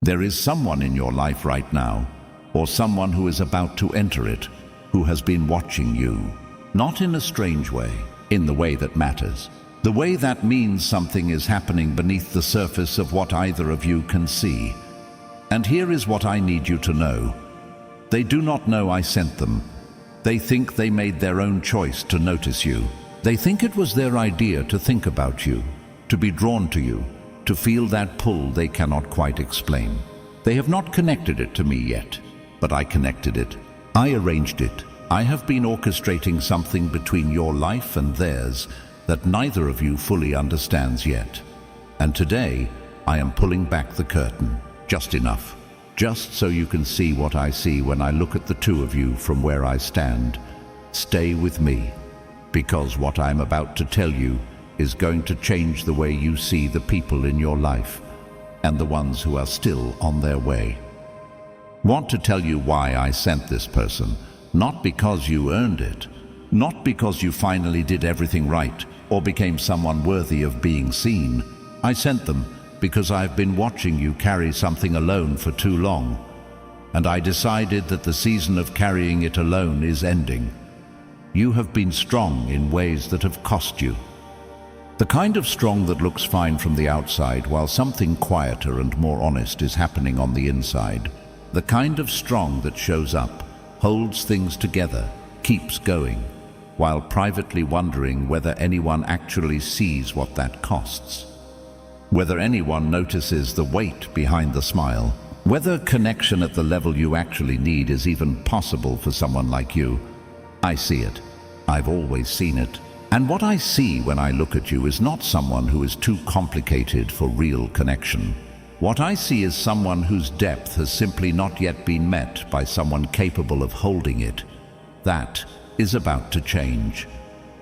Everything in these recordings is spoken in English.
There is someone in your life right now, or someone who is about to enter it, who has been watching you. Not in a strange way, in the way that matters. The way that means something is happening beneath the surface of what either of you can see. And here is what I need you to know. They do not know I sent them. They think they made their own choice to notice you. They think it was their idea to think about you, to be drawn to you, to feel that pull they cannot quite explain. They have not connected it to me yet, but I connected it. I arranged it. I have been orchestrating something between your life and theirs that neither of you fully understands yet. And today, I am pulling back the curtain, just enough, just so you can see what I see when I look at the two of you from where I stand. Stay with me, because what I'm about to tell you is going to change the way you see the people in your life and the ones who are still on their way. Want to tell you why I sent this person, not because you earned it, not because you finally did everything right or became someone worthy of being seen. I sent them because I've been watching you carry something alone for too long, and I decided that the season of carrying it alone is ending. You have been strong in ways that have cost you. The kind of strong that looks fine from the outside while something quieter and more honest is happening on the inside. The kind of strong that shows up, holds things together, keeps going, while privately wondering whether anyone actually sees what that costs. Whether anyone notices the weight behind the smile. Whether connection at the level you actually need is even possible for someone like you. I see it. I've always seen it. And what I see when I look at you is not someone who is too complicated for real connection. What I see is someone whose depth has simply not yet been met by someone capable of holding it. That is about to change.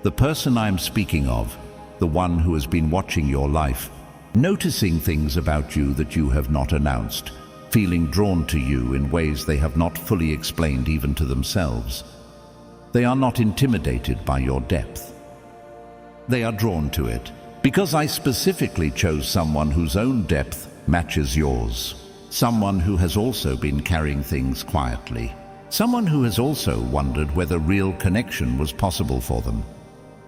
The person I'm speaking of, the one who has been watching your life, noticing things about you that you have not announced, feeling drawn to you in ways they have not fully explained even to themselves. They are not intimidated by your depth. They are drawn to it, because I specifically chose someone whose own depth matches yours. Someone who has also been carrying things quietly. Someone who has also wondered whether real connection was possible for them.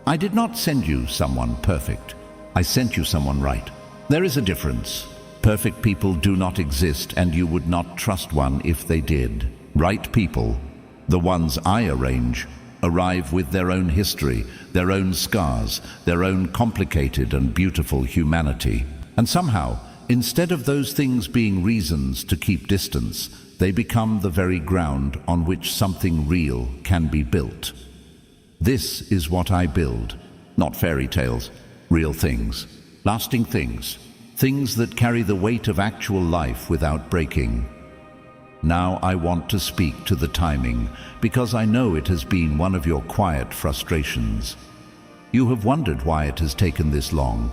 I did not send you someone perfect. I sent you someone right. There is a difference. Perfect people do not exist, and you would not trust one if they did. Right people, the ones I arrange, arrive with their own history, their own scars, their own complicated and beautiful humanity. And somehow, instead of those things being reasons to keep distance, they become the very ground on which something real can be built. This is what I build, not fairy tales, real things, lasting things, things that carry the weight of actual life without breaking. Now I want to speak to the timing, because I know it has been one of your quiet frustrations. You have wondered why it has taken this long.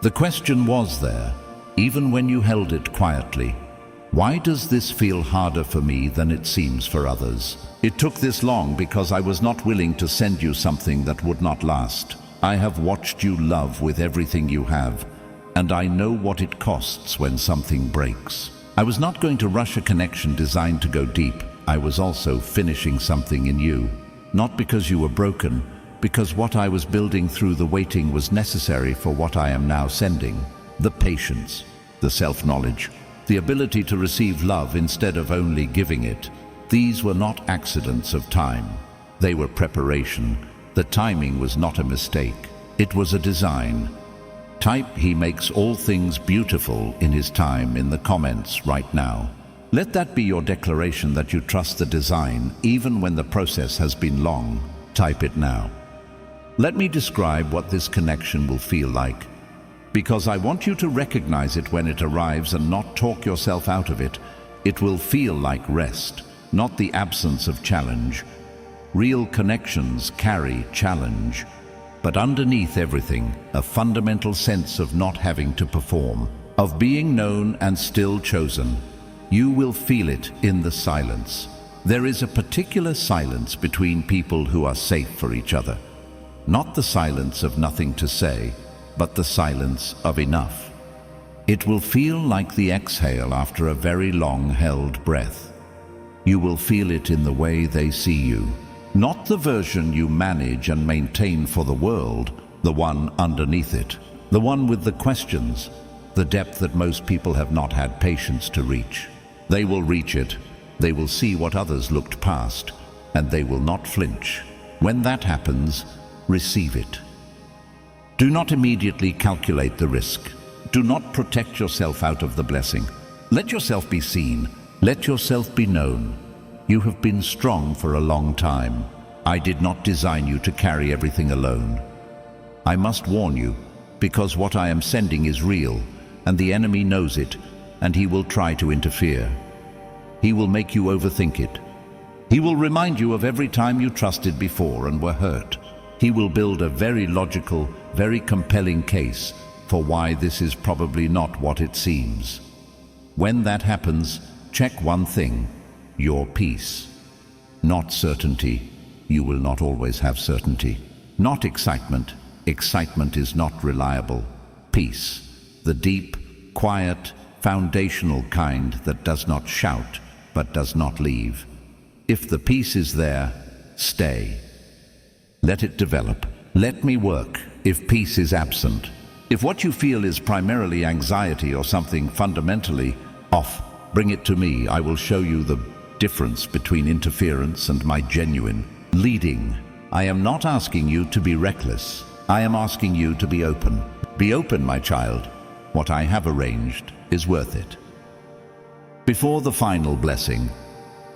The question was there, even when you held it quietly. Why does this feel harder for me than it seems for others? It took this long because I was not willing to send you something that would not last. I have watched you love with everything you have, and I know what it costs when something breaks. I was not going to rush a connection designed to go deep. I was also finishing something in you. Not because you were broken, because what I was building through the waiting was necessary for what I am now sending. The patience, the self-knowledge, the ability to receive love instead of only giving it. These were not accidents of time. They were preparation. The timing was not a mistake. It was a design. Type "He makes all things beautiful in His time" in the comments right now. Let that be your declaration that you trust the design even when the process has been long. Type it now. Let me describe what this connection will feel like, because I want you to recognize it when it arrives and not talk yourself out of it. It will feel like rest, not the absence of challenge. Real connections carry challenge, but underneath everything, a fundamental sense of not having to perform, of being known and still chosen. You will feel it in the silence. There is a particular silence between people who are safe for each other. Not the silence of nothing to say, but the silence of enough. It will feel like the exhale after a very long held breath. You will feel it in the way they see you, not the version you manage and maintain for the world, the one underneath it, the one with the questions, the depth that most people have not had patience to reach. They will reach it, they will see what others looked past, and they will not flinch. When that happens, receive it. Do not immediately calculate the risk. Do not protect yourself out of the blessing. Let yourself be seen. Let yourself be known. You have been strong for a long time. I did not design you to carry everything alone. I must warn you, because what I am sending is real, and the enemy knows it, and he will try to interfere. He will make you overthink it. He will remind you of every time you trusted before and were hurt. He will build a very logical, very compelling case for why this is probably not what it seems. When that happens, check one thing: your peace. Not certainty. You will not always have certainty. Not excitement. Excitement is not reliable. Peace. The deep, quiet, foundational kind that does not shout, but does not leave. If the peace is there, stay. Let it develop. Let me work. If peace is absent, if what you feel is primarily anxiety or something fundamentally off, bring it to me. I will show you the difference between interference and my genuine leading. I am not asking you to be reckless. I am asking you to be open. Be open, my child. What I have arranged is worth it. Before the final blessing,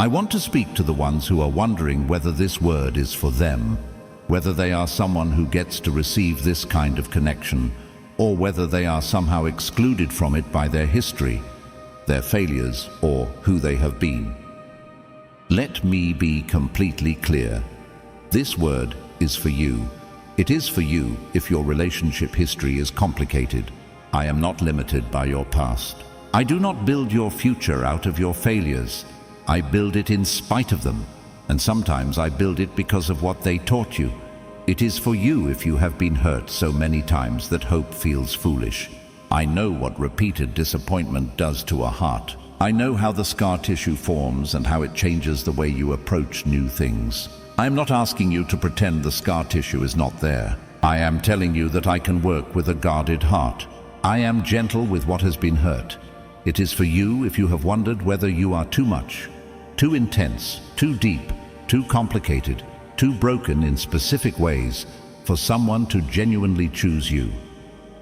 I want to speak to the ones who are wondering whether this word is for them, whether they are someone who gets to receive this kind of connection, or whether they are somehow excluded from it by their history, their failures, or who they have been. Let me be completely clear. This word is for you. It is for you if your relationship history is complicated. I am not limited by your past. I do not build your future out of your failures. I build it in spite of them, and sometimes I build it because of what they taught you. It is for you if you have been hurt so many times that hope feels foolish. I know what repeated disappointment does to a heart. I know how the scar tissue forms and how it changes the way you approach new things. I am not asking you to pretend the scar tissue is not there. I am telling you that I can work with a guarded heart. I am gentle with what has been hurt. It is for you if you have wondered whether you are too much, too intense, too deep, too complicated, too broken in specific ways for someone to genuinely choose you.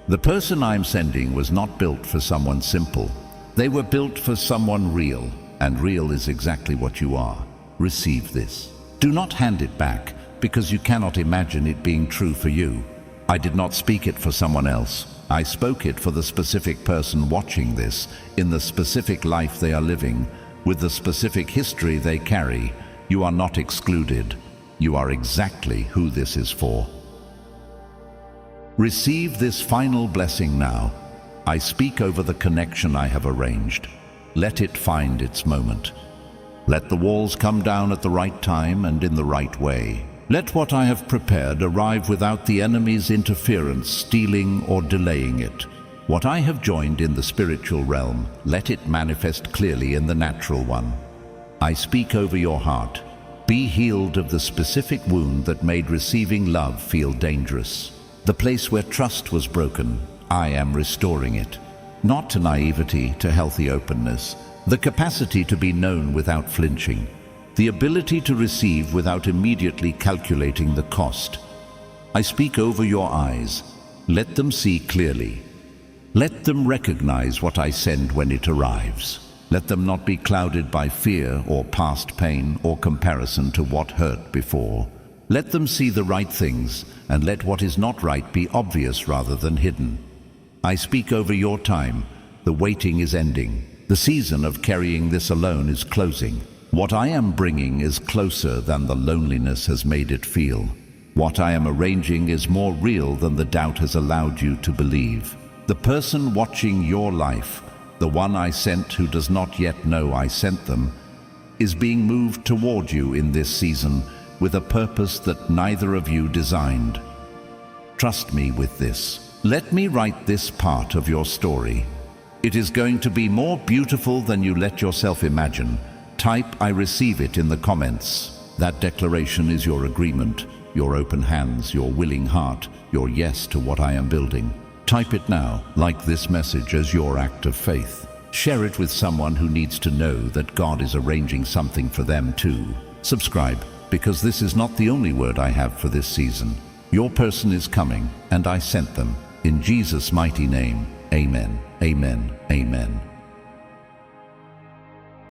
The person I'm sending was not built for someone simple. They were built for someone real, and real is exactly what you are. Receive this. Do not hand it back, because you cannot imagine it being true for you. I did not speak it for someone else. I spoke it for the specific person watching this, in the specific life they are living, with the specific history they carry. You are not excluded. You are exactly who this is for. Receive this final blessing now. I speak over the connection I have arranged. Let it find its moment. Let the walls come down at the right time and in the right way. Let what I have prepared arrive without the enemy's interference, stealing or delaying it. What I have joined in the spiritual realm, let it manifest clearly in the natural one. I speak over your heart. Be healed of the specific wound that made receiving love feel dangerous. The place where trust was broken, I am restoring it. Not to naivety, to healthy openness. The capacity to be known without flinching. The ability to receive without immediately calculating the cost. I speak over your eyes. Let them see clearly. Let them recognize what I send when it arrives. Let them not be clouded by fear or past pain or comparison to what hurt before. Let them see the right things, and let what is not right be obvious rather than hidden. I speak over your time. The waiting is ending. The season of carrying this alone is closing. What I am bringing is closer than the loneliness has made it feel. What I am arranging is more real than the doubt has allowed you to believe. The person watching your life, the one I sent who does not yet know I sent them, is being moved toward you in this season with a purpose that neither of you designed. Trust me with this. Let me write this part of your story. It is going to be more beautiful than you let yourself imagine. Type "I receive it" in the comments. That declaration is your agreement, your open hands, your willing heart, your yes to what I am building. Type it now, like this message as your act of faith. Share it with someone who needs to know that God is arranging something for them too. Subscribe, because this is not the only word I have for this season. Your person is coming, and I sent them. In Jesus' mighty name, amen, amen, amen.